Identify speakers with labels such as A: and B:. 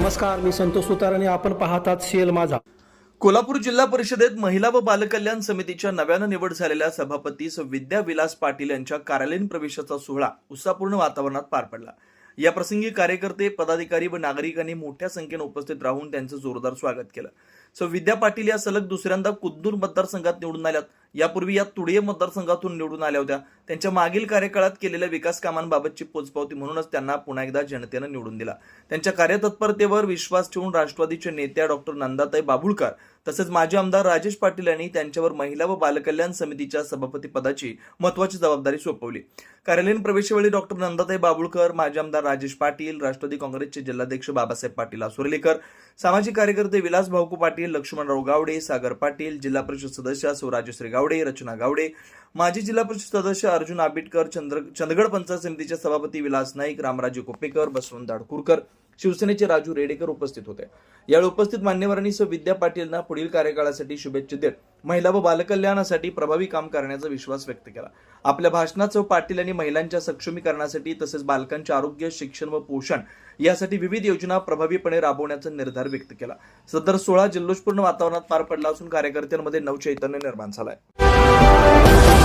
A: नमस्कार, मी संतोष सुतार आणि आपण पाहतात शेल माझा.
B: कोल्हापूर जिल्हा परिषदेत महिला व बालकल्याण समितीच्या नव्यानं निवड झालेल्या सभापती विद्या विलास पाटील यांच्या कार्यालयीन प्रवेशाचा सोहळा उत्साहपूर्ण वातावरणात पार पडला. या प्रसंगी कार्यकर्ते, पदाधिकारी व नागरिकांनी मोठ्या संख्येने उपस्थित राहून त्यांचं जोरदार स्वागत केलं. विद्या पाटील या सलग दुसऱ्यांदा कुद्नूर मतदारसंघात निवडून आल्यात. यापूर्वी या तुडिये मतदारसंघातून निवडून आल्या होत्या. त्यांच्या मागील कार्यकाळात केलेल्या विकास कामांबाबतची पोचपावती म्हणूनच त्यांना पुन्हा एकदा जनतेनं निवडून दिला. त्यांच्या कार्यतत्परतेवर विश्वास ठेवून राष्ट्रवादीच्या नेत्या डॉक्टर नंदाताई बाभुळकर तसेच माजी आमदार राजेश पाटील यांनी त्यांच्यावर महिला व बालकल्याण समितीच्या सभापती पदाची महत्वाची जबाबदारी सोपवली. कार्यालयीन प्रवेशावेळी डॉक्टर नंदाताई बाभुळकर, माजी आमदार राजेश पाटील, राष्ट्रवादी काँग्रेसचे जिल्हाध्यक्ष बाबासाहेब पाटील आसुर्लेकर, सामाजिक कार्यकर्ते विलास भाऊकू पाटील, लक्ष्मणराव गावडे, सागर पाटील, जिल्हा परिषद सदस्य राजश्री गावडे, रचना गावडे, माजी जिल्हा परिषद सदस्य अर्जुन आबिटकर, चंदगड पंचायत समितीचे सभापती विलास नाईक, रामराजे कोपेकर, बसवंत दाडकूरकर, शिवसेनेचे राजू रेडेकर उपस्थित होते. यावेळी उपस्थित मान्यवरांनी विद्या पाटीलना पुढील कार्यकाळासाठी शुभेच्छा देत महिला व बालकल्याणासाठी प्रभावी काम करण्याचा विश्वास व्यक्त केला. आपल्या भाषणात पाटील यांनी महिलांच्या सक्षमीकरणासाठी तसेच बालकांचे आरोग्य, शिक्षण व पोषण यासाठी विविध योजना प्रभावीपणे राबवण्याचा निर्धार व्यक्त केला. सदर सोहळा जल्लोषपूर्ण वातावरणात पार पडला असून कार्यकर्त्यांमध्ये नवचैतन्य निर्माण झालंय.